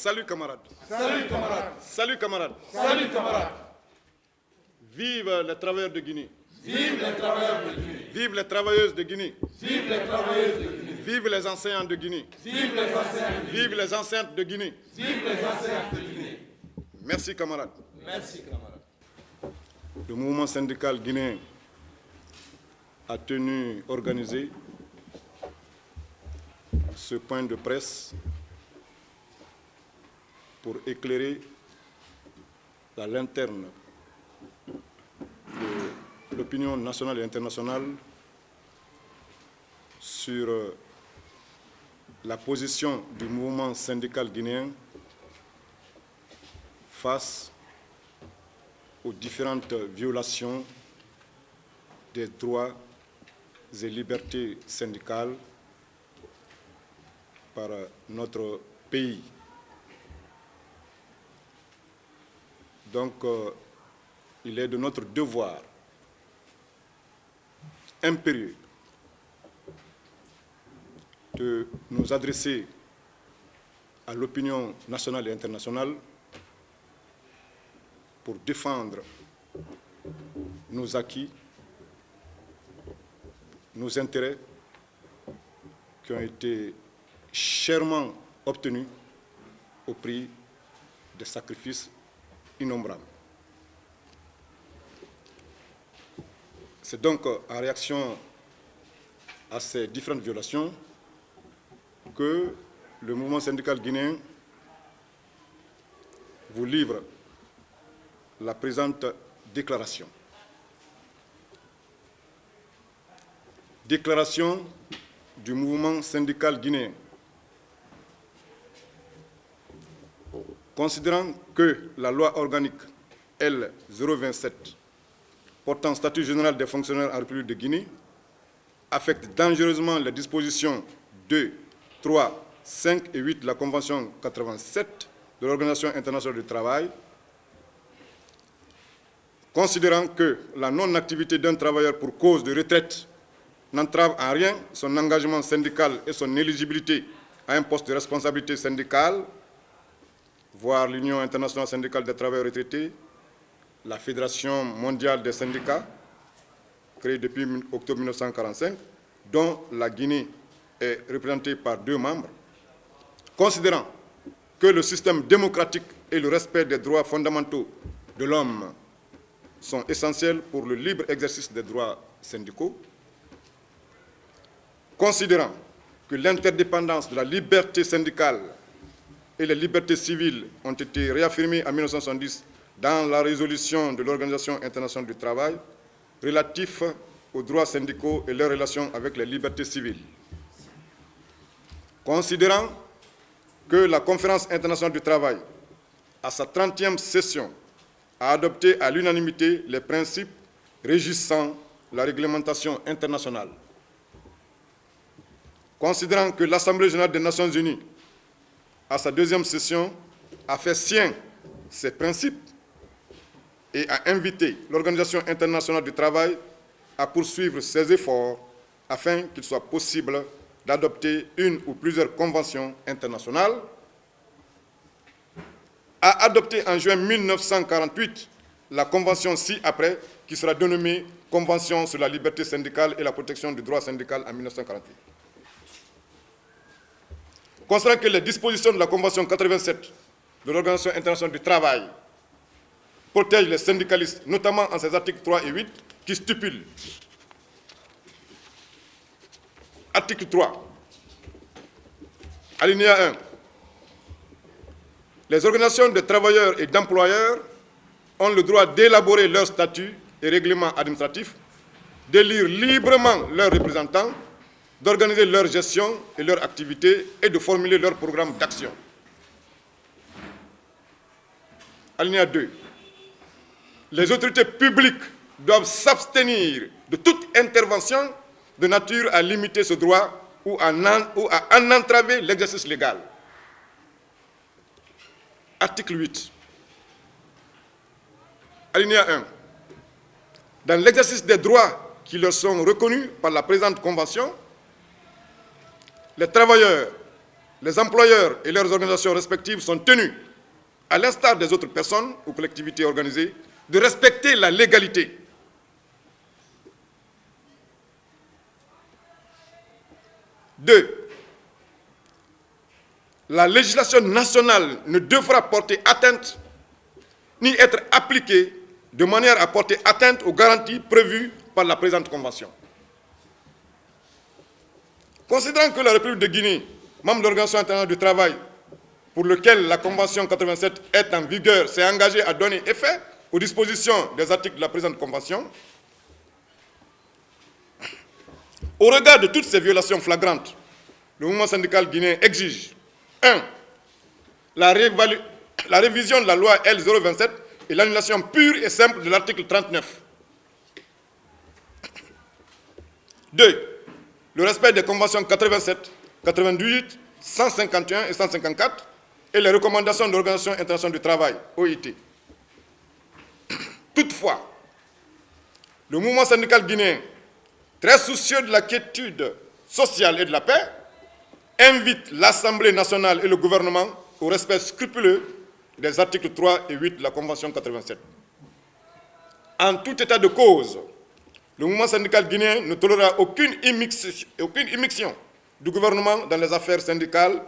Salut camarades. Salut camarades. Salut camarades. Salut camarades. Vive les travailleurs de Guinée. Vive les travailleurs de Guinée. Vive les travailleuses de Guinée. Vive les travailleuses de Guinée. Vive les enseignants de Guinée. Vive les enseignants de Guinée. Vive les enseignantes de Guinée. Vive les enseignants de Guinée. Merci camarades. Merci camarades. Le mouvement syndical guinéen a tenu organisé ce point de presse pour éclairer à l'interne de l'opinion nationale et internationale sur la position du mouvement syndical guinéen face aux différentes violations des droits et libertés syndicales par notre pays. Donc, il est de notre devoir impérieux de nous adresser à l'opinion nationale et internationale pour défendre nos acquis, nos intérêts qui ont été chèrement obtenus au prix de sacrifices innombrables. C'est donc en réaction à ces différentes violations que le mouvement syndical guinéen vous livre la présente déclaration. Déclaration du mouvement syndical guinéen. Considérant que la loi organique L 027 portant statut général des fonctionnaires en République de Guinée affecte dangereusement les dispositions 2, 3, 5 et 8 de la Convention 87 de l'Organisation internationale du travail, considérant que la non-activité d'un travailleur pour cause de retraite n'entrave en rien son engagement syndical et son éligibilité à un poste de responsabilité syndicale, voire l'Union internationale syndicale des travailleurs retraités, la Fédération mondiale des syndicats, créée depuis octobre 1945, dont la Guinée est représentée par 2 membres, considérant que le système démocratique et le respect des droits fondamentaux de l'homme sont essentiels pour le libre exercice des droits syndicaux, considérant que l'interdépendance de la liberté syndicale et les libertés civiles ont été réaffirmées en 1970 dans la résolution de l'Organisation internationale du travail relatif aux droits syndicaux et leurs relations avec les libertés civiles. Considérant que la Conférence internationale du travail, à sa 30e session, a adopté à l'unanimité les principes régissant la réglementation internationale. Considérant que l'Assemblée générale des Nations unies, à sa 2e session, a fait sien ces principes et a invité l'Organisation internationale du travail à poursuivre ses efforts afin qu'il soit possible d'adopter une ou plusieurs conventions internationales, a adopté en juin 1948 la convention ci-après qui sera dénommée Convention sur la liberté syndicale et la protection du droit syndical en 1948. Considérant que les dispositions de la Convention 87 de l'Organisation internationale du travail protègent les syndicalistes, notamment en ses articles 3 et 8, qui stipulent, article 3, alinéa 1, les organisations de travailleurs et d'employeurs ont le droit d'élaborer leurs statuts et règlements administratifs, d'élire librement leurs représentants, d'organiser leur gestion et leur activité et de formuler leur programme d'action. Alinéa 2. Les autorités publiques doivent s'abstenir de toute intervention de nature à limiter ce droit ou à en entraver l'exercice légal. Article 8. Alinéa 1. Dans l'exercice des droits qui leur sont reconnus par la présente Convention, les travailleurs les employeurs et leurs organisations respectives sont tenus, à l'instar des autres personnes ou collectivités organisées, de respecter la légalité. Deux, la législation nationale ne devra porter atteinte ni être appliquée de manière à porter atteinte aux garanties prévues par la présente convention. Considérant que la République de Guinée, membre de l'Organisation internationale du travail, pour lequel la Convention 87 est en vigueur, s'est engagée à donner effet aux dispositions des articles de la présente Convention, au regard de toutes ces violations flagrantes, le mouvement syndical guinéen exige 1. La révision de la loi L027 et l'annulation pure et simple de l'article 39. 2. Le respect des conventions 87, 98, 151 et 154 et les recommandations de l'Organisation internationale du travail, OIT. Toutefois, le mouvement syndical guinéen, très soucieux de la quiétude sociale et de la paix, invite l'Assemblée nationale et le gouvernement au respect scrupuleux des articles 3 et 8 de la Convention 87. En tout état de cause, le mouvement syndical guinéen ne tolérera aucune immixtion du gouvernement dans les affaires syndicales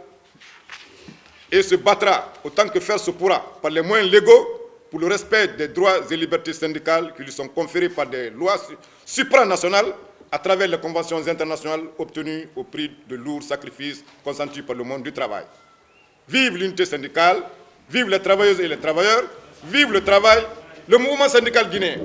et se battra autant que faire se pourra par les moyens légaux pour le respect des droits et libertés syndicales qui lui sont conférés par des lois supranationales à travers les conventions internationales obtenues au prix de lourds sacrifices consentis par le monde du travail. Vive l'unité syndicale, vive les travailleuses et les travailleurs, vive le travail, le mouvement syndical guinéen.